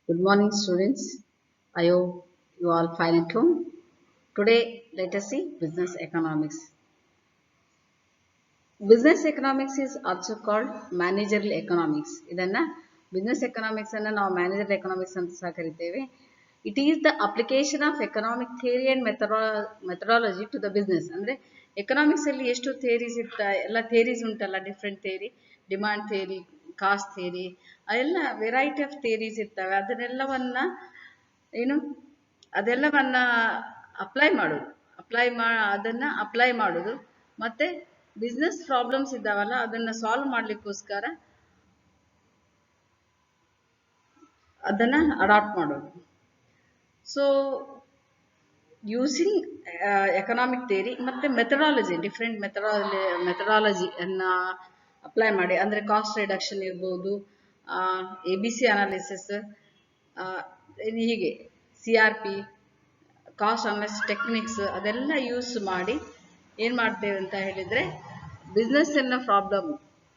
Good morning, students. I hope you all fine at home. Today, let us see business economics. Business economics is also called managerial economics. ಇದನ್ನ business economics ಅನ್ನ ನಾವು managerial economics ಅಂತ ಸಹ ಕರಿತೇವೆ. It is the application of economic theory and methodology to the business. ಅಂದ್ರೆ economics ಅಲ್ಲಿ ಎಷ್ಟು theories ಇರ್ತಾ ಎಲ್ಲ ಥಿಯರೀಸ್ ಉಂಟಲ್ಲ, different theory, demand theory, cost theory, ಅದೆಲ್ಲ ವೆರೈಟಿ ಆಫ್ ಥಿಯರೀಸ್ ಇರ್ತವೆ. ಅದೆಲ್ಲವನ್ನ ಅಪ್ಲೈ ಮಾಡೋದು ಮತ್ತೆ ಬಿಸ್ನೆಸ್ ಪ್ರಾಬ್ಲಮ್ಸ್ ಇದ್ದಾವಲ್ಲ ಅದನ್ನ ಸಾಲ್ವ್ ಮಾಡ್ಲಿಕ್ಕೋಸ್ಕರ ಅದನ್ನ ಅಡಾಪ್ಟ್ ಮಾಡೋದು. ಸೊ ಯೂಸಿಂಗ್ ಎಕನಾಮಿಕ್ ಥಿಯರಿ ಮತ್ತೆ ಮೆಥಡಾಲಜಿ, ಡಿಫ್ರೆಂಟ್ ಮೆಥಡಾಲಜಿಯನ್ನ ಅಪ್ಲೈ ಮಾಡಿ, ಅಂದ್ರೆ ಕಾಸ್ಟ್ ರಿಡಕ್ಷನ್ ಇರ್ಬೋದು, ABC ಅನಾಲಿಸಿಸ್, ಹೀಗೆ CRP, ಕಾಸ್ಟ್ ಅನಾಲಿಸಿಸ್ ಟೆಕ್ನಿಕ್ಸ್, ಅದೆಲ್ಲ ಯೂಸ್ ಮಾಡಿ ಏನ್ ಮಾಡ್ತೇವೆ ಅಂತ ಹೇಳಿದ್ರೆ ಬಿಸ್ನೆಸ್ ಅನ್ನ ಪ್ರಾಬ್ಲಮ್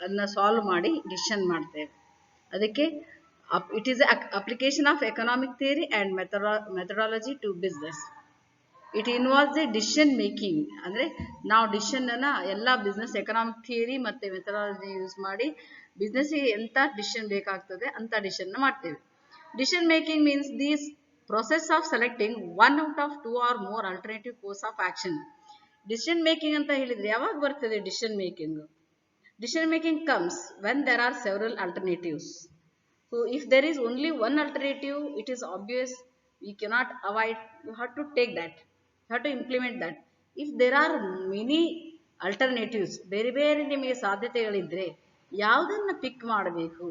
ಅನ್ನ ಸಾಲ್ವ್ ಮಾಡಿ ಡಿಸಿಷನ್ ಮಾಡ್ತೇವೆ. ಅದಕ್ಕೆ it is application of economic theory and methodology to business. It involves a decision making. ಅಂದ್ರೆ ನಾವು ಡಿಸಿಷನ್ ಅನ್ನ ಎಲ್ಲ ಬಿಸ್ನೆಸ್ ಎಕನಾಮಿಕ್ ಥಿಯರಿ ಮತ್ತೆ ಮೆಥಡಾಲಜಿ ಯೂಸ್ ಮಾಡಿ ಬಿಸ್ನೆಸ್ ಎಂತ ಡಿಸಿಷನ್ ಬೇಕಾಗ್ತದೆ ಅಂತ ಡಿಸಿಷನ್ ಮಾಡ್ತೇವೆ. Decision making means these process of selecting one out of two or more alternative course of action. Decision making ಅಂತ ಹೇಳಿದ್ರೆ ಯಾವಾಗ ಬರ್ತದೆ decision making? Decision making comes when there are several alternatives. So if there is only one alternative, it is obvious we cannot avoid, you have to take that, you have to implement that. If there are many alternatives, ಬೇರೆ ಬೇರೆ ನಿಮಗೆ ಸಾಧ್ಯತೆಗಳಿದ್ರೆ ಯಾವುದನ್ನ ಪಿಕ್ ಮಾಡಬೇಕು,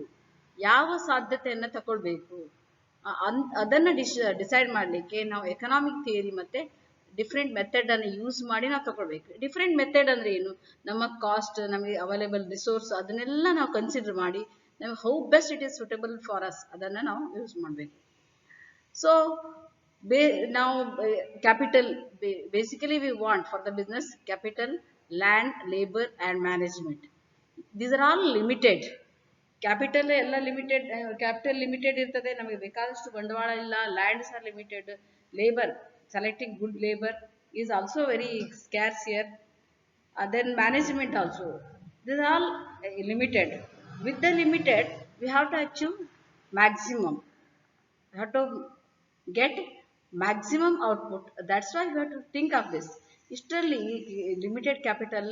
ಯಾವ ಸಾಧ್ಯತೆಯನ್ನ ತಗೊಳ್ಬೇಕು, ಅದನ್ನ decide ಮಾಡಲಿಕ್ಕೆ ನಾವು ಎಕನಾಮಿಕ್ ಥಿಯರಿ ಮತ್ತೆ ಡಿಫ್ರೆಂಟ್ ಮೆಥಡ್ ಅನ್ನು ಯೂಸ್ ಮಾಡಿ ನಾವು ತಗೊಳ್ಬೇಕು. ಡಿಫ್ರೆಂಟ್ ಮೆಥಡ್ ಅಂದ್ರೆ ಏನು? ನಮ್ಮ ಕಾಸ್ಟ್, ನಮಗೆ ಅವೈಲೇಬಲ್ ರಿಸೋರ್ಸ್, ಅದನ್ನೆಲ್ಲ ನಾವು ಕನ್ಸಿಡರ್ ಮಾಡಿ ನಾವು how best it is suitable for us ಅದನ್ನ ನಾವು ಯೂಸ್ ಮಾಡಬೇಕು. ಸೊ ನಾವು capital, basically we want for the business capital, land, labour and management. These are all limited. Capital ಎಲ್ಲ ಲಿಮಿಟೆಡ್, ಕ್ಯಾಪಿಟಲ್ ಲಿಮಿಟೆಡ್ ಇರ್ತದೆ, ನಮಗೆ ಬೇಕಾದಷ್ಟು ಬಂಡವಾಳ ಇಲ್ಲ. Lands are limited, labour, selecting good labor is also very scarce here. Then management also, these are all limited. With the limited we have to achieve maximum, we have to get maximum output. That's why we have to think of this. ಇಷ್ಟರಲ್ಲಿ limited capital,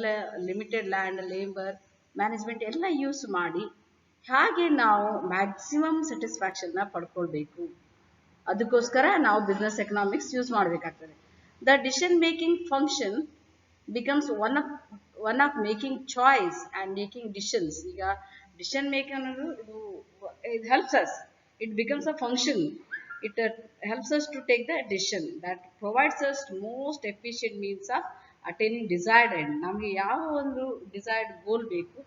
limited land, labour, management ಎಲ್ಲ use ಮಾಡಿ ಹಾಗೆ ನಾವು maximum satisfaction ನ ಪಡ್ಕೊಳ್ಬೇಕು. ಅದಕ್ಕೋಸ್ಕರ ನಾವು business economics use ಮಾಡಬೇಕಾಗ್ತದೆ. The decision making function becomes one of making choice and making decisions. ಈಗ ಡಿಸಿಷನ್ ಮೇಕಿಂಗ್ ಅನ್ನೋದು it helps us, it becomes a function, it helps us to take the decision that provides us most efficient means of attaining desired end. ನಮಗೆ ಯಾವ ಒಂದು desired ಗೋಲ್ ಬೇಕು,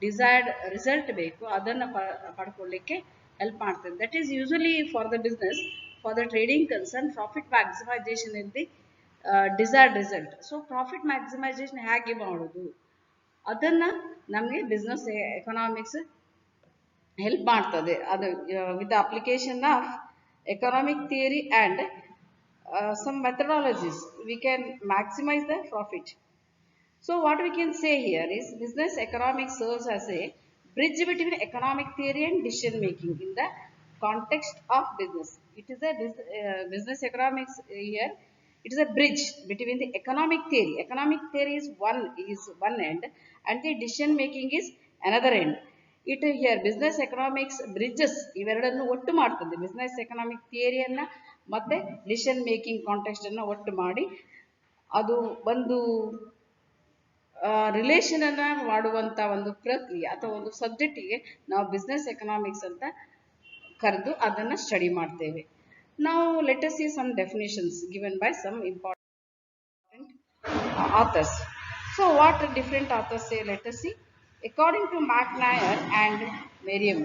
desired result ಬೇಕು, ಅದನ್ನ ಪಡ್ಕೊಳ್ಳಿಕ್ಕೆ help ಮಾಡ್ತದೆ. That is usually for the business, for the trading concern, profit maximization is the desired result. So profit maximization ಹೇಗೆ ಮಾಡೋದು ಅದನ್ನ ನಮಗೆ ಬಿಸ್ನೆಸ್ ಎಕನಾಮಿಕ್ಸ್ ಹೆಲ್ಪ್ ಮಾಡ್ತದೆ. ಅದು with application of economic theory and some methodologies we can maximize the profit. So what we can say here is business economics serves as a bridge between economic theory and decision making in the context of business. It is a business economics here, it is a bridge between the economic theory. Economic theory is one end and the decision making is another end. It here business economics bridges ಇವೆರಡನ್ನು ಒಟ್ಟು ಮಾಡ್ತದೆ. Business economic ಥಿಯರಿಯನ್ನ ಮತ್ತೆ decision making context ಅನ್ನ ಒಟ್ಟು ಮಾಡಿ ಅದು ಒಂದು relation ಅನ್ನ ಮಾಡುವಂತ ಒಂದು ಪ್ರಕ್ರಿಯೆ ಅಥವಾ ಒಂದು ಸಬ್ಜೆಕ್ಟಿಗೆ ನಾವು ಬಿಸ್ನೆಸ್ ಎಕನಾಮಿಕ್ಸ್ ಅಂತ ಕರೆದು ಅದನ್ನ ಸ್ಟಡಿ ಮಾಡ್ತೇವೆ. Now let us see some definitions given by some important authors. So what different authors say, let us see. According to McNair and Merriam,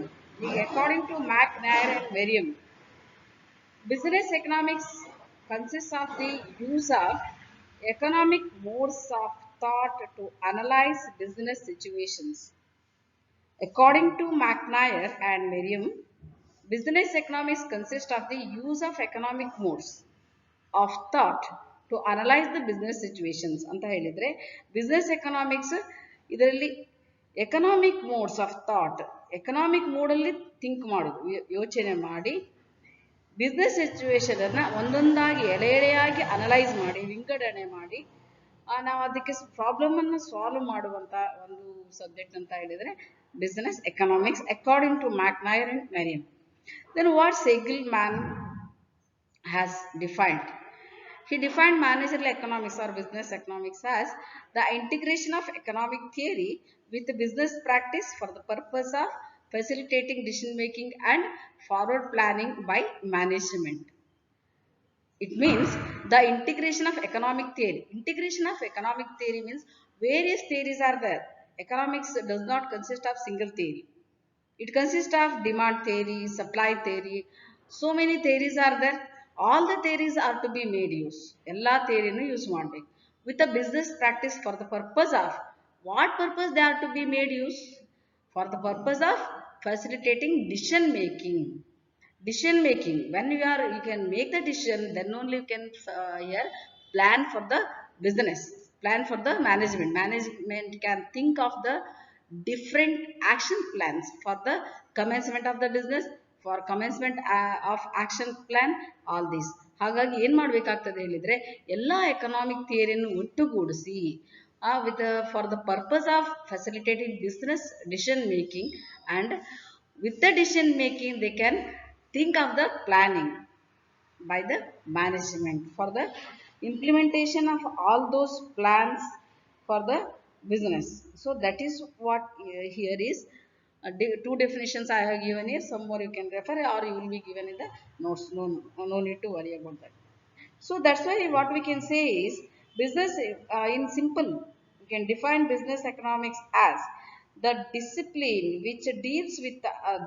business economics consists of the use of economic modes of thought to analyze business situations. According to McNair and Merriam, Business economics consists of the use of economic modes of thought to analyze the business situations ಅಂತ ಹೇಳಿದ್ರೆ business economics ಇದರಲ್ಲಿ economic modes of thought economic mode ಅಲ್ಲಿ think ಮಾಡೋದು ಯೋಚನೆ ಮಾಡಿ business situation ಅನ್ನ ಒಂದೊಂದಾಗಿ ಎಳೆ ಎಳೆಯಾಗಿ ಅನಲೈಸ್ ಮಾಡಿ ವಿಂಗಡಣೆ ಮಾಡಿ ನಾವು ಅದಕ್ಕೆ ಪ್ರಾಬ್ಲಮ್ ಅನ್ನು ಸಾಲ್ವ್ ಮಾಡುವಂತ ಒಂದು ಸಬ್ಜೆಕ್ಟ್ ಅಂತ ಹೇಳಿದ್ರೆ business economics according to McNair and Meriam. Then what Seligman has defined? He defined managerial economics or business economics as the integration of economic theory with business practice for the purpose of facilitating decision making and forward planning by management. It means the integration of economic theory. Integration of economic theory means various theories are there. Economics does not consist of single theory. It consists of demand theory, supply theory. So many theories are there. All the theories are to be made use. Ella theory nu use ಮಾಡಬೇಕು. With a business practice for the purpose of what purpose they are to be made use? For the purpose of facilitating decision making. Decision making. When you can make the decision, then only you can here plan for the business. Plan for the management. Management can think of the different action plans for the commencement of the business, for commencement of action plan, all these. ಹಾಗಾಗಿ ಏನು ಮಾಡಬೇಕಾಗ್ತದೆ ಹೇಳಿದ್ರೆ ಎಲ್ಲಾ economic ಥಿಯರಿಯನ್ನು ಒಟ್ಟುಗೂಡಿಸಿ with for the purpose of facilitating business decision making, and with the decision making they can think of the planning by the management for the implementation of all those plans for the business. So that is what here is two definitions I have given here. Some more you can refer or you will be given in the notes. No need to worry about that. So that's why what we can say is business in simple we can define business economics as the discipline which deals with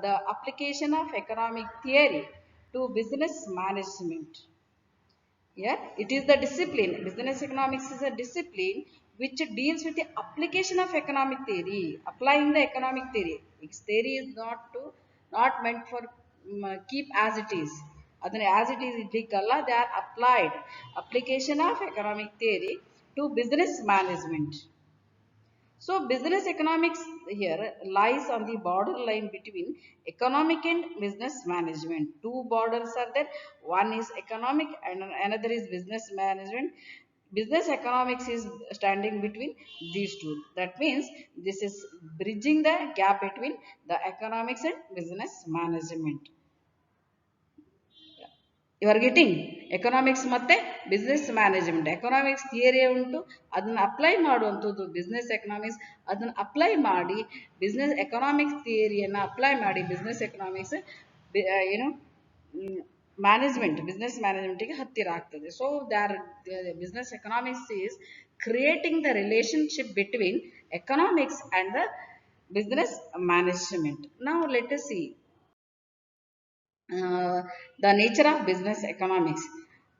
the application of economic theory to business management. Yeah, it is the discipline. Business economics is a discipline which deals with the application of economic theory, applying the economic theory. Its theory is not meant for keep as it is. As it is idlikalla, they are applied. Application of economic theory to business management. So business economics here lies on the borderline between economic and business management. Two borders are there. One is economic and another is business management. Business economics is standing between these two. That means this is bridging the gap between the economics and business management. You are getting economics ಮತ್ತೆ business management. Economics theory ಉಂಟು, ಅದನ್ನ apply ಮಾಡುವಂಥದ್ದು business economics. ಅದನ್ನ apply ಮಾಡಿ business economics ಥಿಯರಿಯನ್ನು apply ಮಾಡಿ business economics ಏನು management business ಮ್ಯಾನೇಜ್ಮೆಂಟ್ಗೆ ಹತ್ತಿರ ಆಗ್ತದೆ. So business economics is creating the relationship between economics and the business management. Now let us see the nature of business economics.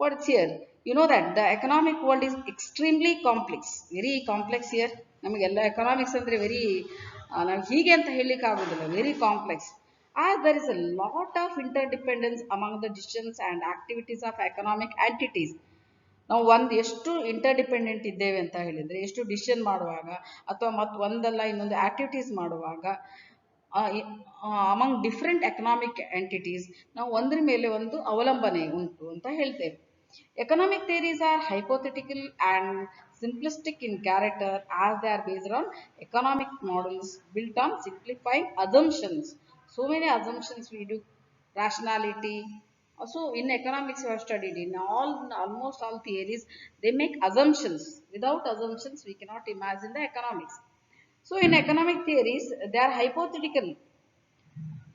What's here? You know that the economic world is extremely complex, very complex here. ನಮಗೆಲ್ಲ economics ಅಂದರೆ very ನಾವು ಹೀಗೆ ಅಂತ ಹೇಳಲಿಕ್ಕೆ ಆಗೋದಿಲ್ಲ, very complex. As there is a lot of interdependence among the decisions and activities of economic entities. ನಾವು ಎಷ್ಟು ಇಂಟರ್ಡಿಪೆಂಡೆಂಟ್ ಇದ್ದೇವೆ ಅಂತ ಹೇಳಿದರೆ, ಎಷ್ಟು ಡಿಸಿಷನ್ ಮಾಡುವಾಗ ಅಥವಾ ಒಂದಲ್ಲ ಇನ್ನೊಂದು ಆಕ್ಟಿವಿಟೀಸ್ ಮಾಡುವಾಗ ಅಮಂಗ್ ಡಿಫ್ರೆಂಟ್ ಎಕನಾಮಿಕ್ ಎಂಟಿಟೀಸ್ ನಾವು ಒಂದ್ರ ಮೇಲೆ ಒಂದು ಅವಲಂಬನೆ ಉಂಟು ಅಂತ ಹೇಳ್ತೇವೆ. Economic theories are hypothetical and simplistic in character as they are based on economic models built on simplifying assumptions. So many assumptions we do. Rationality. Also in economics we have studied in almost all theories they make assumptions. Without assumptions we cannot imagine the economics. So in economic theories they are hypothetical,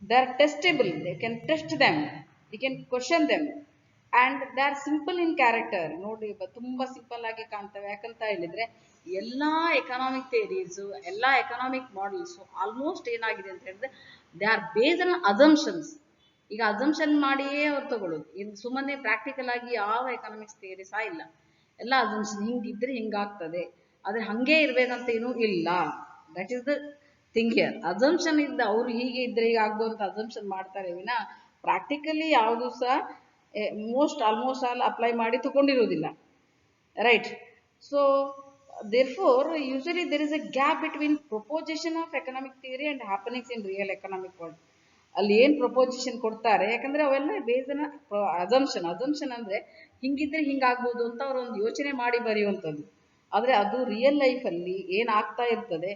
they are testable, they can test them, we can question them, and they are simple in character. ನೋಡಿ ತುಂಬಾ simple ಆಗಿ ಕಾಣ್ತವೆ. ಯಾಕಂತ ಹೇಳಿದ್ರೆ ಎಲ್ಲಾ economic theories ಎಲ್ಲಾ economic models almost ಏನಾಗಿದೆ ಅಂತ ಹೇಳಿದ್ರೆ they are based on assumptions. ಈಗ ಅಸಂಪ್ಷನ್ ಮಾಡಿಯೇ ಅವ್ರು ತಗೊಳ್ಳೋದು. ಇನ್ನು ಸುಮ್ಮನೆ ಪ್ರಾಕ್ಟಿಕಲ್ ಆಗಿ ಯಾವ ಎಕನಾಮಿಕ್ಸ್ ಥಿಯರಿ ಸಹ ಇಲ್ಲ. ಎಲ್ಲ ಅಸಂಪ್ಷನ್ ಹಿಂಗಿದ್ರೆ ಹಿಂಗಾಗ್ತದೆ, ಆದ್ರೆ ಹಂಗೆ ಇರ್ಬೇಕಂತ ಏನೂ ಇಲ್ಲ. That is the thing here. Assumption ಇದ್ದ ಅವ್ರು ಹೀಗೆ ಇದ್ರೆ ಈಗ ಆಗ್ಬೋದು ಅಂತ ಅಸಂಪ್ಷನ್ ಮಾಡ್ತಾರೆ ವಿನ ಪ್ರಾಕ್ಟಿಕಲಿ ಯಾವುದು ಸಹ ಆಲ್ಮೋಸ್ಟ್ ಆಲ್ ಅಪ್ಲೈ ಮಾಡಿ ತಗೊಂಡಿರೋದಿಲ್ಲ, right? So therefore usually there is a gap between proposition of economic theory and happenings in real economic world. ಅಲ್ಲಿ ಏನ್ ಪ್ರಪೋಸಿಷನ್ ಕೊಡ್ತಾರೆ, ಯಾಕಂದ್ರೆ ಅವೆಲ್ಲ ಬೇಸ್ಡ್ ಅಸಂಪ್ಷನ್ ಅಂದ್ರೆ ಹಿಂಗಿದ್ರೆ ಹಿಂಗಾಗ್ಬೋದು ಅಂತ ಅವ್ರು ಒಂದು ಯೋಚನೆ ಮಾಡಿ ಬರೆಯುವಂಥದ್ದು. ಆದ್ರೆ ಅದು ರಿಯಲ್ ಲೈಫ್ ಅಲ್ಲಿ ಏನ್ ಆಗ್ತಾ ಇರ್ತದೆ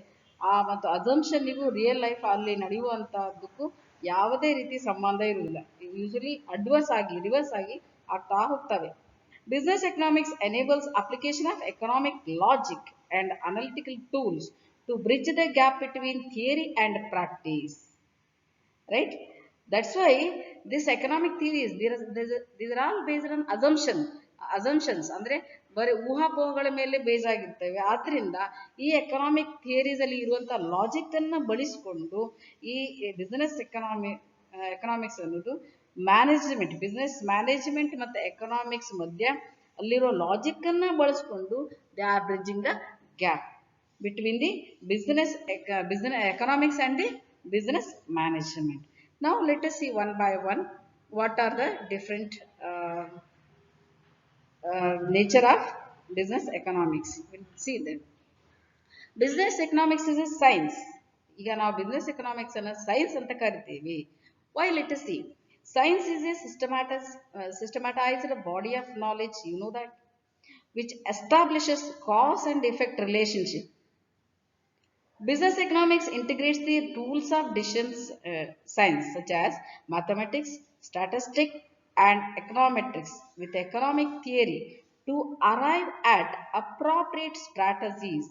ಮತ್ತು ಅಸಂಪ್ಷನ್ನಿಗೂ ರಿಯಲ್ ಲೈಫ್ ಅಲ್ಲಿ ನಡೆಯುವಂತಹದ್ದಕ್ಕೂ ಯಾವುದೇ ರೀತಿ ಸಂಬಂಧ ಇರುವುದಿಲ್ಲ. ಯೂಶಲಿ ರಿವರ್ಸ್ ಆಗಿ ಆಗ್ತಾ ಹೋಗ್ತವೆ. Business economics enables application of economic logic and analytical tools to bridge the gap between theory and practice. Right? That's why this economic theories, these are all based on assumptions. ಅಂದ್ರೆ ಬರೀ ಊಹಾಪೋಹಗಳ ಮೇಲೆ base ಆಗಿರ್ತವೆ. ಆದ್ರಿಂದ ಈ economic theories ಅಲ್ಲಿ ಇರುವಂತಹ logic ಅನ್ನ ಬಳಸಿಕೊಂಡು ಈ ಎಕನಾಮಿಕ್ಸ್ ಅನ್ನೋದು ಬಿಸ್ನೆಸ್ ಮ್ಯಾನೇಜ್ಮೆಂಟ್ ಮತ್ತೆ ಎಕನಾಮಿಕ್ಸ್ ಮಧ್ಯ ಅಲ್ಲಿರೋ ಲಾಜಿಕ್ ಅನ್ನ ಬಳಸಿಕೊಂಡು they are bridging the gap between the business economics and the business management. Now let us see one by one what are the different nature of business economics. We'll see them. Business economics is a science. ಈಗ ನಾವು business economics ಅನ್ನ science ಅಂತ ಕರಿತೀವಿ. Why? Let us see. Science is a systematized body of knowledge, you know that, which establishes cause and effect relationship. Business economics integrates the tools of decision science such as mathematics, statistics, and econometrics with economic theory to arrive at appropriate strategies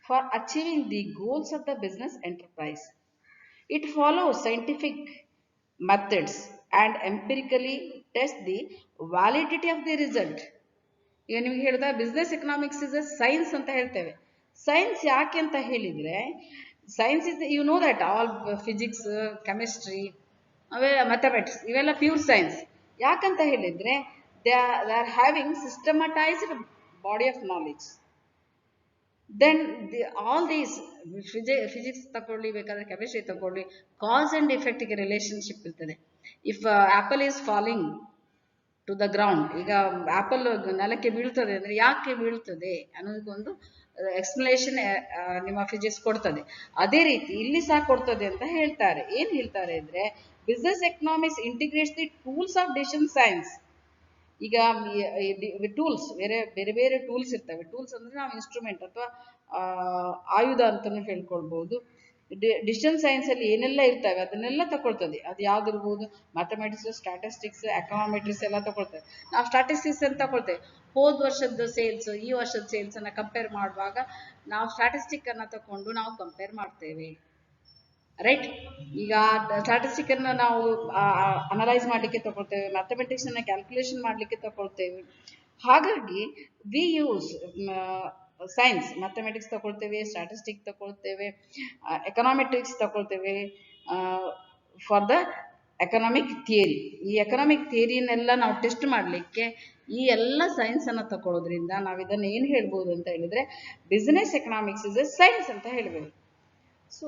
for achieving the goals of the business enterprise. It follows scientific methods and empirically tests the validity of the result. ಈಗ ನಿಮ್ಗೆ ಹೇಳಿದ business economics is a science ಅಂತ ಹೇಳ್ತೇವೆ. Science ಯಾಕೆ ಅಂತ ಹೇಳಿದ್ರೆ, science is you know that all physics, chemistry, mathematics ಇವೆಲ್ಲ pure science. ಯಾಕಂತ ಹೇಳಿದ್ರೆ they are having systematised body of knowledge. Then all these physics ತಗೊಳ್ಳಿ, ಬೇಕಾದ್ರೆ ಕೆಮಿಸ್ಟ್ರಿ ತಗೊಳ್ಳಿ, ಕಾಸ್ ಅಂಡ್ ಎಫೆಕ್ಟ್ಗೆ ರಿಲೇಶನ್ಶಿಪ್ ಇರ್ತದೆ. If apple is falling to the ground, ಈಗ apple ನೆಲಕ್ಕೆ ಬೀಳ್ತದೆ ಅಂದ್ರೆ ಯಾಕೆ ಬೀಳ್ತದೆ ಅನ್ನೋದಕ್ಕೊಂದು ಎಕ್ಸ್ಪ್ಲನೇಷನ್ ನಿಮ್ಮ ಫಿಸಿಕ್ಸ್ ಕೊಡ್ತದೆ. ಅದೇ ರೀತಿ ಇಲ್ಲಿ ಸಹ ಕೊಡ್ತದೆ ಅಂತ ಹೇಳ್ತಾರೆ. ಏನ್ ಹೇಳ್ತಾರೆ ಅಂದ್ರೆ business economics integrates the tools of decision science. ಈಗ ಟೂಲ್ಸ್ ಬೇರೆ ಬೇರೆ ಟೂಲ್ಸ್ ಇರ್ತವೆ. ಟೂಲ್ಸ್ ಅಂದ್ರೆ ನಾವು ಇನ್ಸ್ಟ್ರೂಮೆಂಟ್ ಅಥವಾ ಆಯುಧ ಅಂತಾನು ಹೇಳ್ಕೊಳ್ಬಹುದು. ಡಿಸಿಷನ್ ಸೈನ್ಸ್ ಅಲ್ಲಿ ಏನೆಲ್ಲ ಇರ್ತವೆ ಅದನ್ನೆಲ್ಲ ತಗೊಳ್ತದೆ. ಅದು ಯಾವ್ದಿರ್ಬೋದು, ಮ್ಯಾಥಮೆಟಿಕ್ಸ್, ಸ್ಟಾಟಿಸ್ಟಿಕ್ಸ್, ಎಕನಾಮೆಟ್ರಿಕ್ಸ್ ಎಲ್ಲ ತಗೊಳ್ತೇವೆ. ನಾವು ಸ್ಟಾಟಿಸ್ಟಿಕ್ಸ್ ಅಂತ ತಗೊಳ್ತೇವೆ. ಹೋದ ವರ್ಷದ ಸೇಲ್ಸ್ ಈ ವರ್ಷದ ಸೇಲ್ಸ್ ಅನ್ನ ಕಂಪೇರ್ ಮಾಡುವಾಗ ನಾವು ಸ್ಟಾಟಿಸ್ಟಿಕ್ ಅನ್ನ ತಕೊಂಡು ನಾವು ಕಂಪೇರ್ ಮಾಡ್ತೇವೆ, ರೈಟ್? ಈಗ ಸ್ಟಾಟಿಸ್ಟಿಕ್ ಅನ್ನ ನಾವು ಅನಲೈಸ್ ಮಾಡ್ಲಿಕ್ಕೆ ತಗೊಳ್ತೇವೆ, ಮ್ಯಾಥಮೆಟಿಕ್ಸ್ ಅನ್ನ ಕ್ಯಾಲ್ಕುಲೇಷನ್ ಮಾಡ್ಲಿಕ್ಕೆ ತಗೊಳ್ತೇವೆ. ಹಾಗಾಗಿ ವಿ ಯೂಸ್ ಸೈನ್ಸ್, ಮ್ಯಾಥಮೆಟಿಕ್ಸ್ ತಗೊಳ್ತೇವೆ, ಸ್ಟಾಟಿಸ್ಟಿಕ್ ತಗೊಳ್ತೇವೆ, ಎಕನಾಮೆಟ್ರಿಕ್ಸ್ ತಗೊಳ್ತೇವೆ ಫಾರ್ ದ ಎಕನಾಮಿಕ್ ಥಿಯರಿ. ಈ ಎಕನಾಮಿಕ್ ಥಿಯರಿನೆಲ್ಲ ನಾವು ಟೆಸ್ಟ್ ಮಾಡಲಿಕ್ಕೆ ಈ ಎಲ್ಲ ಸೈನ್ಸ್ ಅನ್ನ ತಗೊಳ್ಳೋದ್ರಿಂದ ನಾವು ಇದನ್ನ ಏನ್ ಹೇಳ್ಬೋದು ಅಂತ ಹೇಳಿದ್ರೆ business economics is A science ಅಂತ ಹೇಳ್ಬೋದು. So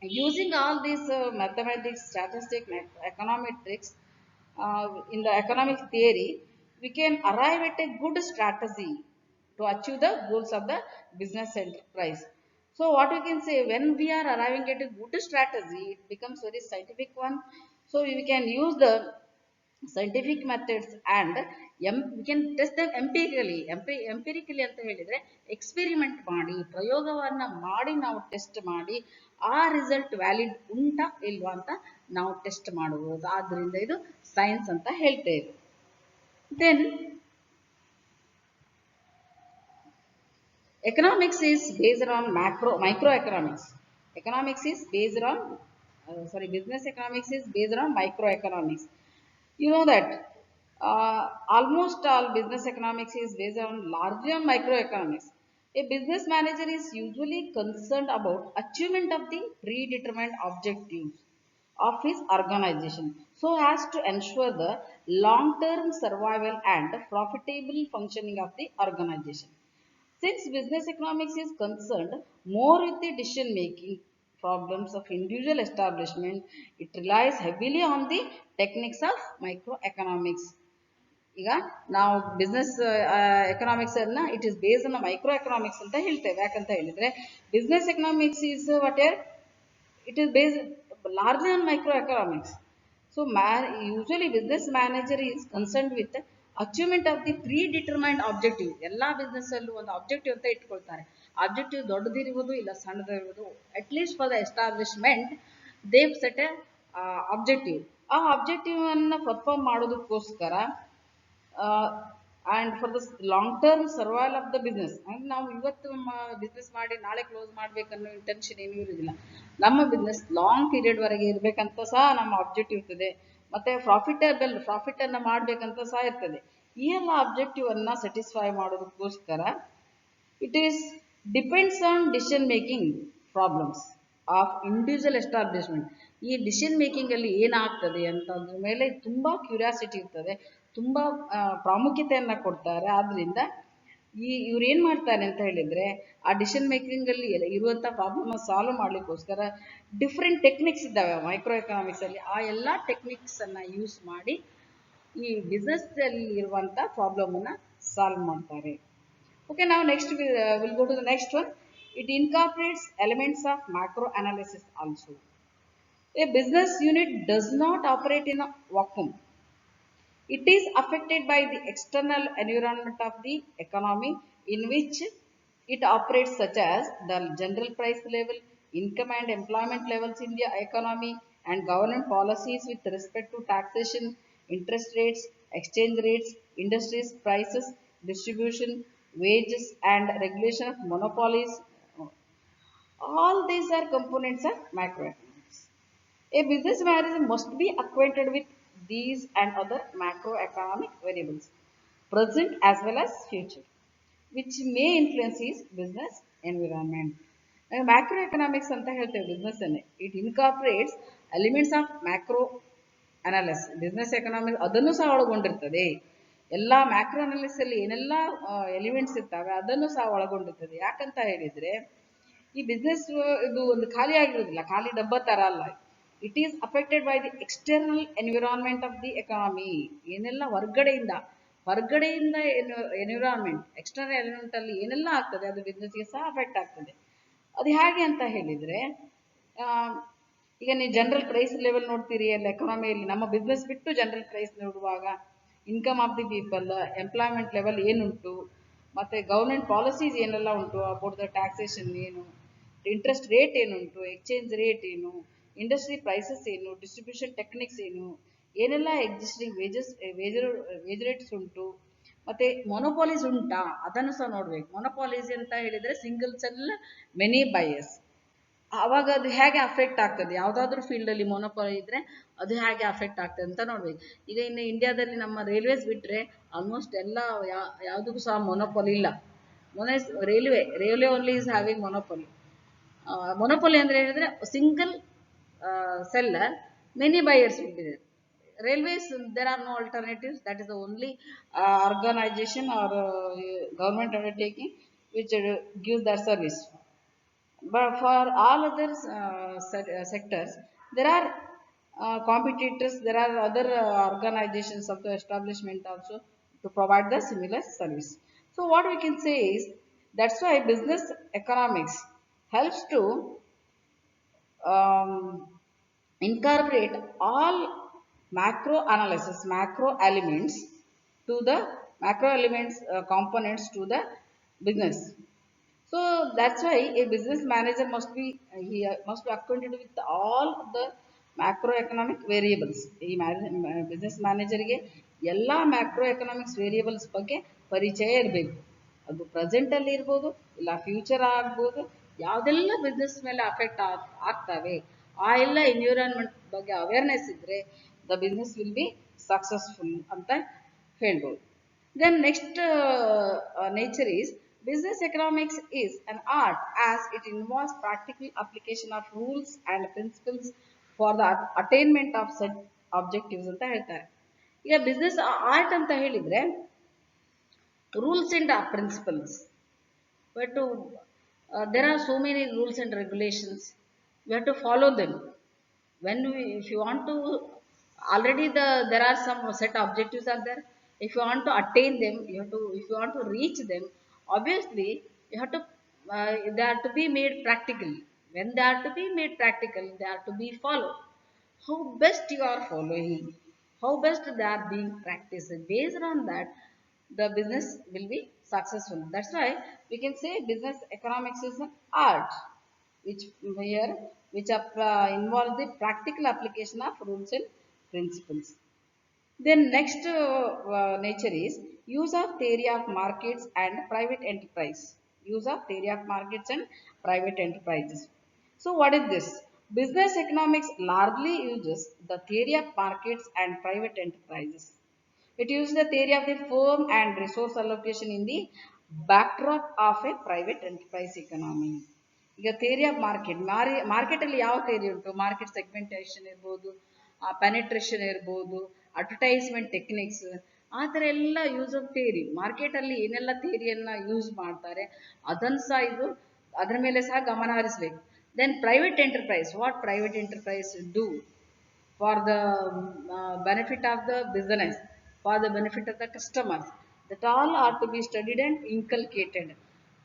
using all these mathematics, statistics, econometrics in the economic theory, we can arrive at a good strategy to achieve the goals of the business enterprise. So what we can say, when we are arriving at a good strategy, it becomes very scientific one. So we can use the scientific methods and we can test them empirically ಅಂತ ಹೇಳಿದ್ರೆ experiment ಮಾಡಿ, ಪ್ರಯೋಗವನ್ನ ಮಾಡಿ ನಾವು test ಮಾಡಿ ಆ result valid ಉಂಟಾ ಇಲ್ವಾ ಅಂತ ನಾವು ಟೆಸ್ಟ್ ಮಾಡಬಹುದು. ಆದ್ರಿಂದ ಇದು ಸೈನ್ಸ್ ಅಂತ ಹೇಳ್ತೇವೆ. Then economics is based on microeconomics. Economics is based on business economics is based on microeconomics. You know that almost all business economics is based on largely on microeconomics. A business manager is usually concerned about achievement of the predetermined objectives of his organization so as to ensure the long-term survival and profitable functioning of the organization. Since business economics is concerned more with the decision making problems of individual establishment. It relies heavily on the techniques of microeconomics. ಈಗ ನಾವು business economics ಅನ್ನ it is based on micro economics ಅಂತ ಹೇಳ್ತೇವೆ. ಯಾಕಂತ ಹೇಳಿದ್ರೆ business economics is what air it is based largely on microeconomics. So, usually business manager is concerned with the achievement of the predetermined objective. ಎಲ್ಲ business ಅಲ್ಲೂ ಒಂದು objective ಅಂತ ಇಟ್ಕೊಳ್ತಾರೆ. Objective ದೊಡ್ಡದಿರ್ಬೋದು ಇಲ್ಲ ಸಣ್ಣದಿರ್ಬೋದು, at least for the establishment they set a objective. ಆ objective ಅನ್ನ ಪರ್ಫಾರ್ಮ್ ಮಾಡೋದಕ್ಕೋಸ್ಕರ and for the long term survival of the business. ಅಂದ್ರೆ ನಾವು ಇವತ್ತು ಬಿಸ್ನೆಸ್ ಮಾಡಿ ನಾಳೆ ಕ್ಲೋಸ್ ಮಾಡ್ಬೇಕನ್ನೋ ಇಂಟೆನ್ಷನ್ ಏನೂ ಇರೋದಿಲ್ಲ. ನಮ್ಮ ಬಿಸ್ನೆಸ್ ಲಾಂಗ್ ಪೀರಿಯಡ್ ವರೆಗೆ ಇರಬೇಕಂತ ಸಹ ನಮ್ಮ ಆಬ್ಜೆಕ್ಟಿವ್ ಇರ್ತದೆ. ಮತ್ತೆ ಪ್ರಾಫಿಟ್ ಅನ್ನ ಮಾಡ್ಬೇಕಂತ ಸಹ ಇರ್ತದೆ. ಈ ಎಲ್ಲ ಆಬ್ಜೆಕ್ಟಿವ್ ಅನ್ನ ಸ್ಯಾಟಿಸ್ಫೈ ಮಾಡೋದಕ್ಕೋಸ್ಕರ it is depends on decision making problems of individual establishment. ಈ ಡಿಸಿಷನ್ ಮೇಕಿಂಗ್ ಅಲ್ಲಿ ಏನಾಗ್ತದೆ ಅಂತಂದ್ರ ಮೇಲೆ ತುಂಬಾ ಕ್ಯೂರಿಯಾಸಿಟಿ ಇರ್ತದೆ, ತುಂಬಾ ಪ್ರಾಮುಖ್ಯತೆಯನ್ನ ಕೊಡ್ತಾರೆ. ಆದ್ರಿಂದ ಇವ್ರು ಏನ್ ಮಾಡ್ತಾರೆ ಅಂತ ಹೇಳಿದ್ರೆ ಆ ಡಿಸಿಷನ್ ಮೇಕಿಂಗ್ ಅಲ್ಲಿ ಇರುವಂತ ಪ್ರಾಬ್ಲಮ್ ಸಾಲ್ವ್ ಮಾಡ್ಲಿಕ್ಕೋಸ್ಕರ ಡಿಫ್ರೆಂಟ್ ಟೆಕ್ನಿಕ್ಸ್ ಇದ್ದಾವೆ ಮೈಕ್ರೋ ಎಕನಾಮಿಕ್ಸ್ ಅಲ್ಲಿ. ಆ ಎಲ್ಲಾ ಟೆಕ್ನಿಕ್ಸ್ ಅನ್ನ ಯೂಸ್ ಮಾಡಿ ಈ ಬಿಸ್ನೆಸ್ ಅಲ್ಲಿ ಇರುವಂತ ಪ್ರಾಬ್ಲಮ್ ಅನ್ನ ಸಾಲ್ವ್ ಮಾಡ್ತಾರೆ. Okay, now next we'll go to the next one. It incorporates elements of macro analysis also. A business unit does not operate in a vacuum. It is affected by the external environment of the economy in which it operates, such as the general price level, income and employment levels in the economy, and government policies with respect to taxation, interest rates, exchange rates, industries prices, distribution, wages, and regulation of monopolies. All these are components of macroeconomics. A business manager must be acquainted with these and other macroeconomic variables, present as well as future, which may influence his business environment. Macro economics ಅಂತ ಹೇಳ್ತೇವೆ business ಅನ್ನೇ. It incorporates elements of macro analysis. Business economics ಅದನ್ನು ಸಹ ಒಳಗೊಂಡಿರ್ತದೆ. ಎಲ್ಲ macro analyse ಅಲ್ಲಿ ಏನೆಲ್ಲ elements ಇರ್ತವೆ ಅದನ್ನು ಸಹ ಒಳಗೊಂಡಿರ್ತದೆ. ಯಾಕಂತ ಹೇಳಿದ್ರೆ ಈ ಬಿಸ್ನೆಸ್ ಇದು ಒಂದು ಖಾಲಿ ಆಗಿರೋದಿಲ್ಲ, ಖಾಲಿ ಡಬ್ಬ ತರ ಅಲ್ಲ. It is affected by the external environment of the economy. ಏನೆಲ್ಲ ಹೊರಗಡೆಯಿಂದ ಎನ್ವಿರಾನ್ಮೆಂಟ್, ಎಕ್ಸ್ಟರ್ನಲ್ ಎಲಿಮೆಂಟ್ ಅಲ್ಲಿ ಏನೆಲ್ಲ ಆಗ್ತದೆ ಅದು ಬಿಸ್ನೆಸ್ಗೆ ಸಹ ಅಫೆಕ್ಟ್ ಆಗ್ತದೆ. ಅದು ಹೇಗೆ ಅಂತ ಹೇಳಿದ್ರೆ ಈಗ ನೀವು ಜನರಲ್ ಪ್ರೈಸ್ ಲೆವೆಲ್ ನೋಡ್ತೀರಿ ಅಲ್ಲ ಎಕಾನಮಿಯಲ್ಲಿ. ನಮ್ಮ ಬಿಸ್ನೆಸ್ ಬಿಟ್ಟು ಜನರಲ್ ಪ್ರೈಸ್ ನೋಡುವಾಗ income of the people, employment level ಏನುಂಟು, ಮತ್ತೆ ಗೌರ್ಮೆಂಟ್ ಪಾಲಿಸೀಸ್ ಏನೆಲ್ಲ ಉಂಟು, ಅಬೌಟ್ ದ ಟ್ಯಾಕ್ಸೇಷನ್ ಏನು, ಇಂಟ್ರೆಸ್ಟ್ ರೇಟ್ ಏನುಂಟು, ಎಕ್ಸ್ಚೇಂಜ್ ರೇಟ್ ಏನು, ಇಂಡಸ್ಟ್ರಿ ಪ್ರೈಸಸ್ ಏನು, ಡಿಸ್ಟ್ರಿಬ್ಯೂಷನ್ ಟೆಕ್ನಿಕ್ಸ್ ಏನು, ಏನೆಲ್ಲ ಎಕ್ಸಿಸ್ಟಿಂಗ್ ವೇಜ್ ರೇಟ್ಸ್ ಉಂಟು, ಮತ್ತೆ ಮೊನೋಪಾಲೀಸ್ ಉಂಟಾ ಅದನ್ನು ಸಹ ನೋಡ್ಬೇಕು. ಮೊನೋಪಾಲೀಸ್ ಅಂತ ಹೇಳಿದ್ರೆ ಸಿಂಗಲ್ ಸೆಲ್ ಮೆನಿ ಬಯರ್ಸ್. ಅವಾಗ ಅದು ಹೇಗೆ ಅಫೆಕ್ಟ್ ಆಗ್ತದೆ, ಯಾವುದಾದ್ರೂ ಫೀಲ್ಡ್ ಅಲ್ಲಿ ಮೊನೋಪಾಲಿ ಇದ್ರೆ ಅದು ಹೇಗೆ ಅಫೆಕ್ಟ್ ಆಗ್ತದೆ ಅಂತ ನೋಡ್ಬೇಕು. ಈಗ ಇನ್ನು ಇಂಡಿಯಾದಲ್ಲಿ ನಮ್ಮ ರೈಲ್ವೇಸ್ ಬಿಟ್ರೆ ಆಲ್ಮೋಸ್ಟ್ ಎಲ್ಲ ಯಾವುದಕ್ಕೂ ಸಹ ಮೊನೋಪಾಲಿ ಇಲ್ಲ. Railway only is having monopoly. Monopoly ಅಂದ್ರೆ ಹೇಳಿದ್ರೆ single seller many buyers will be there. Railways, there are no alternatives. That is the only organization or government undertaking which gives that service. But for all other sectors, there are competitors, there are other organizations of the establishment also to provide the similar service. So what we can say is that's why business economics helps to incorporate all macro analysis, macro elements components to the business. So that's why a business manager must be acquainted with all the macroeconomic variables. ಈ business ಮ್ಯಾನೇಜರ್ಗೆ ಎಲ್ಲ macro economics variables ಬಗ್ಗೆ ಪರಿಚಯ ಇರಬೇಕು. ಅದು present ಅಲ್ಲಿ ಇರ್ಬೋದು, ಇಲ್ಲ future ಆಗ್ಬೋದು. ಯಾವುದೆಲ್ಲ ಬಿಸ್ನೆಸ್ ಮೇಲೆ ಅಫೆಕ್ಟ್ ಆಗ್ತವೆ ಆ ಎಲ್ಲ ಎನ್ವಿರಾನ್ಮೆಂಟ್ ಬಗ್ಗೆ ಅವೇರ್ನೆಸ್ ಇದ್ರೆ the business will be successful ಅಂತ ಹೇಳ್ಬೋದು. Then next nature is business economics is an art as it involves practical application of rules and principles for the attainment of set objectives ಅಂತ ಹೇಳ್ತಾರೆ. ಈಗ business art ಅಂತ ಹೇಳಿದ್ರೆ rules and principles, but there are so many rules and regulations We have to follow them. When we, if you want to, already there are some set objectives are there. If you want to attain them, you have to, if you want to reach them, obviously you have to, they are to be made practical. When they are to be made practical, they are to be followed. How best you are following, how best they are being practiced, based on that the business will be successful. That's why we can say business economics is an art, which here, which involves the practical application of rules and principles. Then next nature is use of theory of markets and private enterprise. Use of theory of markets and private enterprises. So what is this? Business economics largely uses the theory of markets and private enterprises. It uses the theory of the firm and resource allocation in the backdrop of a private enterprise economy. ಈಗ theory of market, ಮಾರ್ಕೆಟಲ್ಲಿ ಯಾವ theory ಉಂಟು? Market segmentation ಇರ್ಬೋದು, penetration ಇರ್ಬೋದು, advertisement techniques, ಆ ಥರ ಎಲ್ಲ use of theory. ಮಾರ್ಕೆಟಲ್ಲಿ ಏನೆಲ್ಲ ಥಿಯರಿಯನ್ನು ಯೂಸ್ ಮಾಡ್ತಾರೆ ಅದನ್ನು ಸಹ ಇದು, ಅದರ ಮೇಲೆ ಸಹ ಗಮನ ಹರಿಸಬೇಕು. Then private enterprise, what private enterprise do for the benefit of the business, for the benefit of the customers. That all are to be studied and inculcated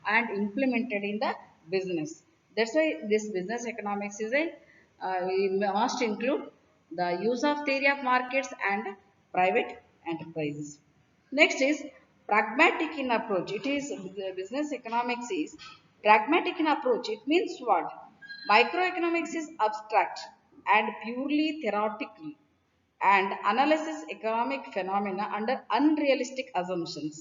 and implemented in the business. That's why this business economics is a, we must include the use of theory of markets and private enterprises. Next is pragmatic in approach. It is the business economics is pragmatic in approach. It means what? Microeconomics is abstract and purely theoretical and analyzes economic phenomena under unrealistic assumptions.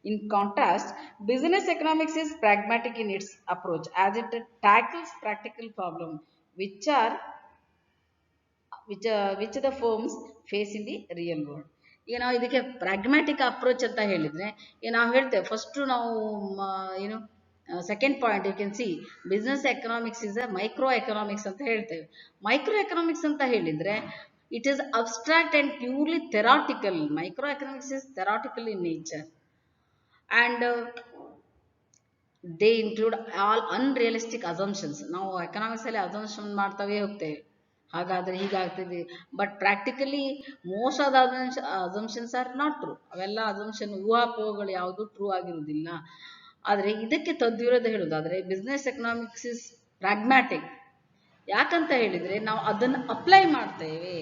In contrast, business economics is pragmatic in its approach as it tackles practical problems which are which the firms face in the real world. ಈಗ ನಾವು ಇದಕ್ಕೆ pragmatic approach ಅಂತ ಹೇಳಿದ್ರೆ, ಈಗ ನಾವು ಹೇಳ್ತೇವೆ first ನಾವು ಏನು second point you can see business economics is a micro economics ಅಂತ ಹೇಳ್ತೇವೆ. ಮೈಕ್ರೋ ಎಕನಾಮಿಕ್ಸ್ ಅಂತ ಹೇಳಿದ್ರೆ it is abstract and purely theoretical. Micro economics is theoretical in nature and they include all unrealistic assumptions. ನಾವು ಎಕನಾಮಿಕ್ಸಲ್ಲಿ assumption ಮಾಡ್ತಾವೇ ಹೋಗ್ತೇವೆ, ಹಾಗಾದರೆ ಹೀಗಾಗ್ತದೆ. But practically most of the assumptions are not true. ಅವೆಲ್ಲ ಅಸಂಪ್ಷನ್, ಊಹಾಪೋಹಗಳು ಯಾವುದು ಟ್ರೂ ಆಗಿರುವುದಿಲ್ಲ. ಆದರೆ ಇದಕ್ಕೆ ತದ್ವಿರೋಧ ಹೇಳೋದಾದರೆ ಬಿಸ್ನೆಸ್ ಎಕನಾಮಿಕ್ಸ್ ಇಸ್ ಪ್ರಾಗ್ಮ್ಯಾಟಿಕ್. ಯಾಕಂತ ಹೇಳಿದರೆ ನಾವು ಅದನ್ನು ಅಪ್ಲೈ ಮಾಡ್ತೇವೆ.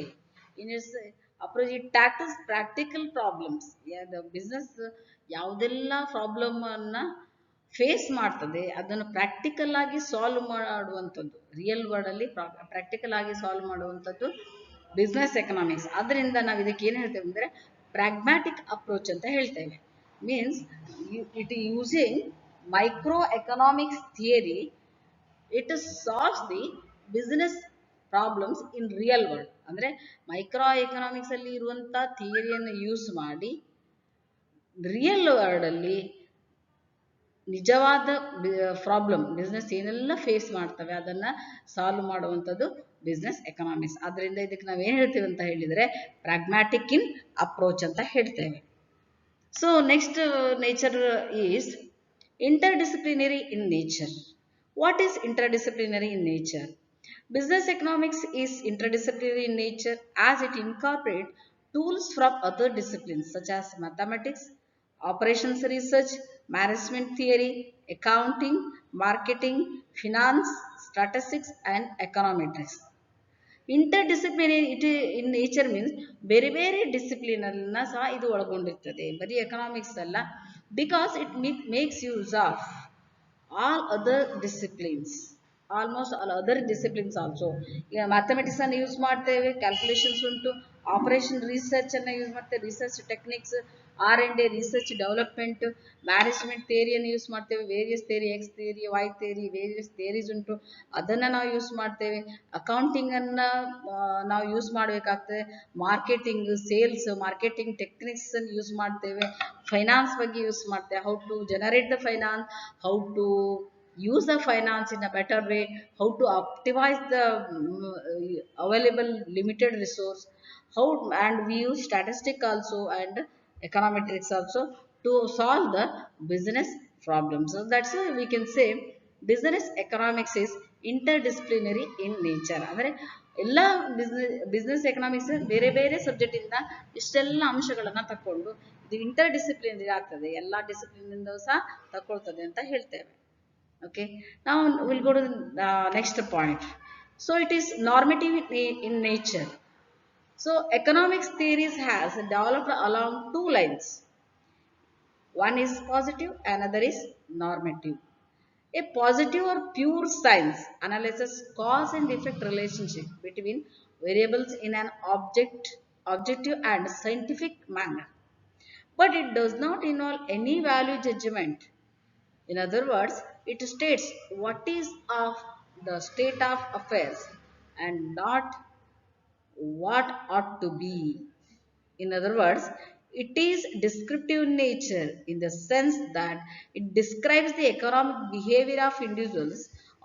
In its approach it tackles practical problems. Business ಯಾವುದೆಲ್ಲ ಪ್ರಾಬ್ಲಮನ್ನು ಫೇಸ್ ಮಾಡ್ತದೆ ಅದನ್ನು ಪ್ರಾಕ್ಟಿಕಲ್ ಆಗಿ ಸಾಲ್ವ್ ಮಾಡುವಂಥದ್ದು, ರಿಯಲ್ ವರ್ಲ್ಡಲ್ಲಿ ಪ್ರಾಕ್ಟಿಕಲ್ ಆಗಿ ಸಾಲ್ವ್ ಮಾಡುವಂಥದ್ದು ಬಿಸ್ನೆಸ್ ಎಕನಾಮಿಕ್ಸ್. ಅದರಿಂದ ನಾವು ಇದಕ್ಕೆ ಏನು ಹೇಳ್ತೇವೆ ಅಂದರೆ ಪ್ರಾಗ್ಮ್ಯಾಟಿಕ್ ಅಪ್ರೋಚ್ ಅಂತ ಹೇಳ್ತೇವೆ. Means it using micro economics theory, it solves the business problems in real world. ಅಂದರೆ ಮೈಕ್ರೋ ಎಕನಾಮಿಕ್ಸ್ ಅಲ್ಲಿ ಇರುವಂಥ ಥಿಯರಿಯನ್ನು ಯೂಸ್ ಮಾಡಿ ರಿಯಲ್ ವರ್ಲ್ಡಲ್ಲಿ ನಿಜವಾದ ಪ್ರಾಬ್ಲಮ್ ಬಿಸ್ನೆಸ್ ಏನೆಲ್ಲ ಫೇಸ್ ಮಾಡ್ತವೆ ಅದನ್ನು ಸಾಲ್ವ್ ಮಾಡುವಂಥದ್ದು ಬಿಸ್ನೆಸ್ ಎಕನಾಮಿಕ್ಸ್. ಆದ್ದರಿಂದ ಇದಕ್ಕೆ ನಾವು ಏನು ಹೇಳ್ತೇವೆ ಅಂತ ಹೇಳಿದರೆ ಪ್ರಾಗ್ಮ್ಯಾಟಿಕ್ ಇನ್ ಅಪ್ರೋಚ್ ಅಂತ ಹೇಳ್ತೇವೆ. So next nature is interdisciplinary in nature. What is interdisciplinary in nature? Business economics is interdisciplinary in nature as it incorporates tools from other disciplines such as mathematics, operations research, management theory, accounting, marketing, finance, statistics, and econometrics. Interdisciplinary in nature means ಬೇರೆ ಬೇರೆ ಡಿಸಿಪ್ಲಿನನ್ನ ಸಹ ಇದು ಒಳಗೊಂಡಿರ್ತದೆ, ಬರೀ economics ಅಲ್ಲ. Because it makes use of all other disciplines, almost all other disciplines also. ಈಗ mathematics ಅನ್ನು ಯೂಸ್ ಮಾಡ್ತೇವೆ, ಕ್ಯಾಲ್ಕುಲೇಷನ್ಸ್ ಉಂಟು, ಆಪರೇಷನ್ ರಿಸರ್ಚ್ ಅನ್ನು ಯೂಸ್ ಮಾಡ್ತೇವೆ, research techniques, R&D research development, management ಥಿಯರಿಯನ್ನು ಯೂಸ್ ಮಾಡ್ತೇವೆ, various theory, X theory, Y theory, various theories ಉಂಟು, ಅದನ್ನು ನಾವು ಯೂಸ್ ಮಾಡ್ತೇವೆ. ಅಕೌಂಟಿಂಗನ್ನು ನಾವು ಯೂಸ್ ಮಾಡಬೇಕಾಗ್ತದೆ, ಮಾರ್ಕೆಟಿಂಗ್, ಸೇಲ್ಸ್, ಮಾರ್ಕೆಟಿಂಗ್ ಟೆಕ್ನಿಕ್ಸ್ ಅನ್ನು ಯೂಸ್ ಮಾಡ್ತೇವೆ, ಫೈನಾನ್ಸ್ ಬಗ್ಗೆ ಯೂಸ್ ಮಾಡ್ತೇವೆ, how to generate the finance, how to use the finance in a better way, how to optimize the available limited resource, how, and we use statistic also and econometrics also to solve the business problems. So that's why we can say business economics is interdisciplinary in nature. ಅಂದರೆ ಎಲ್ಲ business economics ಬೇರೆ ಬೇರೆ subject ಇಂದ ಇಷ್ಟೆಲ್ಲ ಅಂಶಗಳನ್ನ ತಕೊಂಡು ಇದು inter disciplinary ಆಗ್ತದೆ, ಎಲ್ಲ ಡಿಸಿಪ್ಲಿನ್ ಇಂದ ಸಹ ತಕೊಳ್ತದೆ ಅಂತ ಹೇಳ್ತೇವೆ. Okay, now we'll go to the next point. So it is normative in nature. So economics theories has developed along two lines. One is positive, another is normative. A positive or pure science analyzes cause and effect relationship between variables in an objective and scientific manner. But it does not involve any value judgment. In other words, it states what is of the state of affairs and not what ought to be. In other words, it is descriptive in nature in the sense that it describes the economic behavior of individuals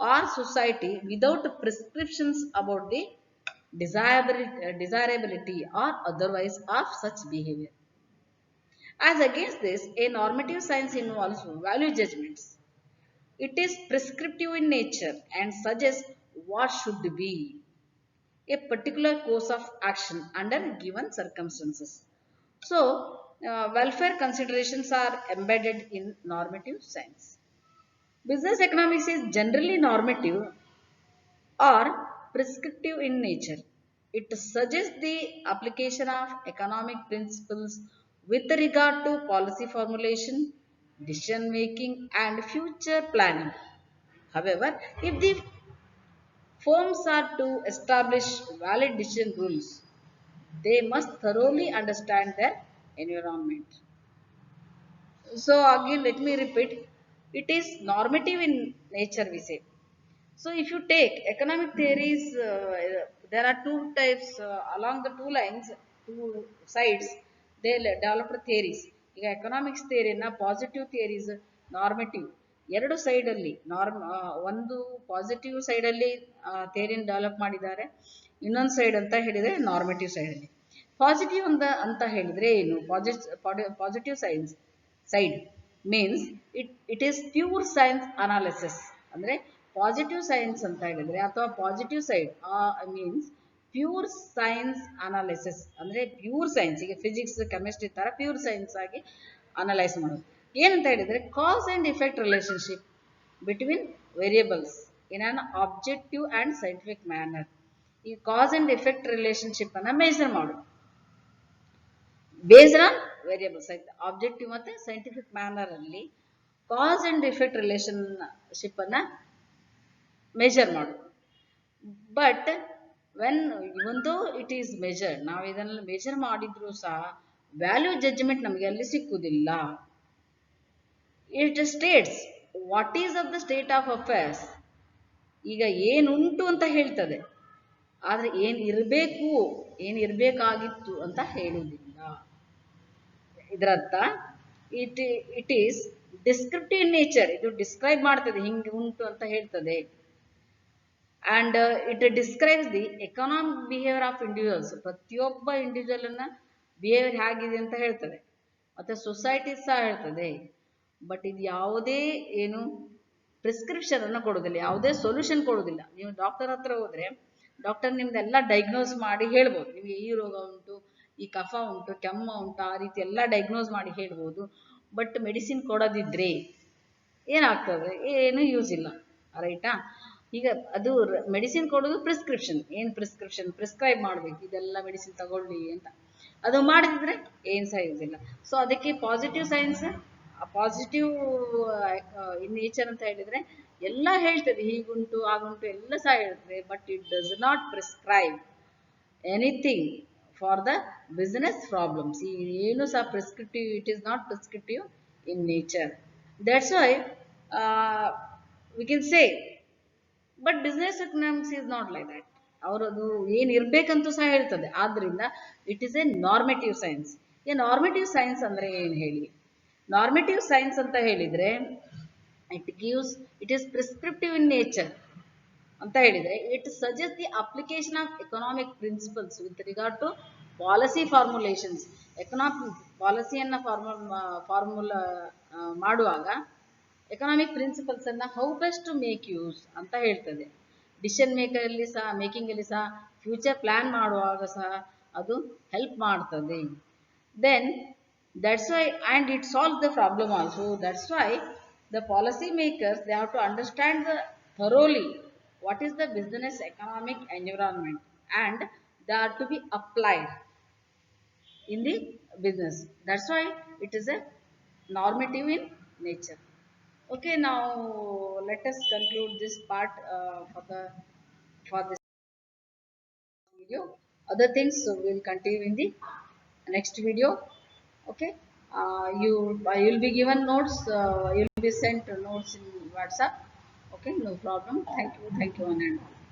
or society without prescriptions about the desirability or otherwise of such behavior. As against this, a normative science involves value judgments. It is prescriptive in nature and suggests what should be a particular course of action under given circumstances. So, welfare considerations are embedded in normative science. Business economics is generally normative or prescriptive in nature. It suggests the application of economic principles with regard to policy formulation, decision making, and future planning. However, if the firms are to establish valid decision rules, they must thoroughly understand their environment. So again, let me repeat, it is normative in nature, we say. So if you take economic theories, there are two types along the two lines, two sides, they developed theories. ಈಗ economics ಥಿಯರಿನ positive theories, ನಾರ್ಮೆಟಿವ್ ಎರಡು side ಅಲ್ಲಿ ಒಂದು positive side ಅಲ್ಲಿ ಥಿಯರಿನ develop ಮಾಡಿದ್ದಾರೆ, ಇನ್ನೊಂದು side ಅಂತ ಹೇಳಿದ್ರೆ ನಾರ್ಮೆಟಿವ್ side ಅಲ್ಲಿ. ಪಾಸಿಟಿವ್ ಅಂತ ಹೇಳಿದ್ರೆ ಏನು? Positive side means it is pure science analysis. ಅಂದ್ರೆ ಪಾಸಿಟಿವ್ ಸೈನ್ಸ್ ಅಂತ ಹೇಳಿದ್ರೆ ಅಥವಾ positive side means pure science analysis. ಅಂದ್ರೆ ಪ್ಯೂರ್ ಸೈನ್ಸ್, ಈಗ ಫಿಸಿಕ್ಸ್ ಕೆಮಿಸ್ಟ್ರಿ ತರ ಪ್ಯೂರ್ ಸೈನ್ಸ್ ಆಗಿ ಅನಲೈಸ್ ಮಾಡೋದು. ಏನಂತ ಹೇಳಿದ್ರೆ cause and effect relationship between variables in an objective and scientific manner. ಈ ಕಾಸ್ ಅಂಡ್ ಎಫೆಕ್ಟ್ ರಿಲೇಶನ್ಶಿಪ್ ಅನ್ನ ಮೆಜರ್ ಮಾಡೋದು ಬೇಸ್ಡ್ ಆನ್ ವೇರಿಯಬಲ್ಸ್. ಆಬ್ಜೆಕ್ಟಿವ್ ಮತ್ತೆ ಸೈಂಟಿಫಿಕ್ ಮ್ಯಾನರ್ ಅಲ್ಲಿ ಕಾಸ್ ಅಂಡ್ ಎಫೆಕ್ಟ್ ರಿಲೇಶನ್ಶಿಪ್ ಅನ್ನ ಮೆಜರ್ ಮಾಡೋದು. But when even though it is measured, ನಾವು ಇದನ್ನ measure ಮಾಡಿದ್ರು ಸಹ ವ್ಯಾಲ್ಯೂ ಜಡ್ಜ್ಮೆಂಟ್ ನಮಗೆ ಅಲ್ಲಿ ಸಿಕ್ಕುವುದಿಲ್ಲ. It States what is of the state of affairs. ಈಗ ಏನುಂಟು ಅಂತ ಹೇಳ್ತದೆ, ಆದ್ರೆ ಏನಿರಬೇಕು ಏನಿರಬೇಕಾಗಿತ್ತು ಅಂತ ಹೇಳುವುದಿಲ್ಲ. ಇದರರ್ಥ it is descriptive in nature. ಇದು ಡಿಸ್ಕ್ರೈಬ್ ಮಾಡ್ತದೆ, ಹಿಂಗೆ ಉಂಟು ಅಂತ ಹೇಳ್ತದೆ. And it describes the economic behaviour of individuals. ಪ್ರತಿಯೊಬ್ಬ ಇಂಡಿವಿಜುವಲ್ ಅನ್ನ ಬಿಹೇವಿಯರ್ ಹೇಗಿದೆ ಅಂತ ಹೇಳ್ತದೆ, ಮತ್ತೆ ಸೊಸೈಟಿ ಸಹ ಹೇಳ್ತದೆ. ಬಟ್ ಇದು ಯಾವುದೇ ಪ್ರಿಸ್ಕ್ರಿಪ್ಷನ್ ಅನ್ನು ಕೊಡೋದಿಲ್ಲ, ಯಾವುದೇ ಸೊಲ್ಯೂಷನ್ ಕೊಡೋದಿಲ್ಲ. ನೀವು ಡಾಕ್ಟರ್ ಹತ್ರ ಹೋದ್ರೆ ಡಾಕ್ಟರ್ ನಿಮ್ದೆಲ್ಲ ಡಯಾಗ್ನೋಸ್ ಮಾಡಿ ಹೇಳ್ಬೋದು, ನಿಮಗೆ ಈ ರೋಗ ಉಂಟು, ಈ ಕಫ ಉಂಟು, ಕೆಮ್ಮ ಉಂಟು, ಆ ರೀತಿ ಎಲ್ಲ ಡಯಾಗ್ನೋಸ್ ಮಾಡಿ ಹೇಳ್ಬೋದು. ಬಟ್ ಮೆಡಿಸಿನ್ ಕೊಡೋದಿದ್ರೆ ಏನಾಗ್ತದೆ? ಏನು ಯೂಸ್ ಇಲ್ಲ, ರೈಟಾ? ಈಗ ಅದು ಮೆಡಿಸಿನ್ ಕೊಡೋದು ಪ್ರಿಸ್ಕ್ರಿಪ್ಷನ್. ಪ್ರಿಸ್ಕ್ರೈಬ್ ಮಾಡ್ಬೇಕು, ಇದೆಲ್ಲ ಮೆಡಿಸಿನ್ ತಗೊಳ್ಳಿ ಅಂತ. ಅದು ಮಾಡಿದ್ರೆ ಏನ್ ಸಹ ಯೂಸ್ ಇಲ್ಲ. ಸೊ ಅದಕ್ಕೆ ಪಾಸಿಟಿವ್ ಸೈನ್ಸ್, ಪಾಸಿಟಿವ್ ಇನ್ ನೇಚರ್ ಅಂತ ಹೇಳಿದ್ರೆ ಎಲ್ಲ ಹೇಳ್ತದೆ, ಹೀಗುಂಟು ಆಗುಂಟು ಎಲ್ಲ ಸಹ ಹೇಳ್ತದೆ. But it does not prescribe anything for the business problems. ಏನು ಸಹ prescriptive, it is not prescriptive in nature. That's why we can say. But business economics is not like that. ಅವರದು ಏನಿರ್ಬೇಕಂತೂ ಸಹ ಹೇಳ್ತದೆ. ಆದ್ರಿಂದ ಇಟ್ ಈಸ್ ಎ ನಾರ್ಮೆಟಿವ್ ಸೈನ್ಸ್. ಈ ನಾರ್ಮೆಟಿವ್ science ಅಂದ್ರೆ ಏನು ಹೇಳಿ? ನಾರ್ಮೆಟಿವ್ ಸೈನ್ಸ್ ಅಂತ ಹೇಳಿದ್ರೆ it is prescriptive in nature ಅಂತ ಹೇಳಿದ್ರೆ it suggest the application of economic principles with regard to policy formulations. Economic ಪಾಲಿಸಿಯನ್ನ ಫಾರ್ಮುಲಾ ಮಾಡುವಾಗ ಎಕನಾಮಿಕ್ ಪ್ರಿನ್ಸಿಪಲ್ಸ್ ಅನ್ನ how best to make use ಅಂತ ಹೇಳ್ತದೆ. ಡಿಸಿಷನ್ ಮೇಕರಲ್ಲಿ ಸಹ ಮೇಕಿಂಗಲ್ಲಿ ಸಹ ಫ್ಯೂಚರ್ ಪ್ಲಾನ್ ಮಾಡುವಾಗ ಸಹ ಅದು ಹೆಲ್ಪ್ ಮಾಡ್ತದೆ. Then that's why, and it solves the problem also. That's why the policy makers, they have to understand the thoroughly what is the business economic environment, and they are to be applied in the business. That's why it is a normative in nature. Okay, now let us conclude this part for this video. Other things will continue in the next video. Okay, you'll be given notes. You'll be sent notes in WhatsApp. Okay, no problem. Thank you, and all.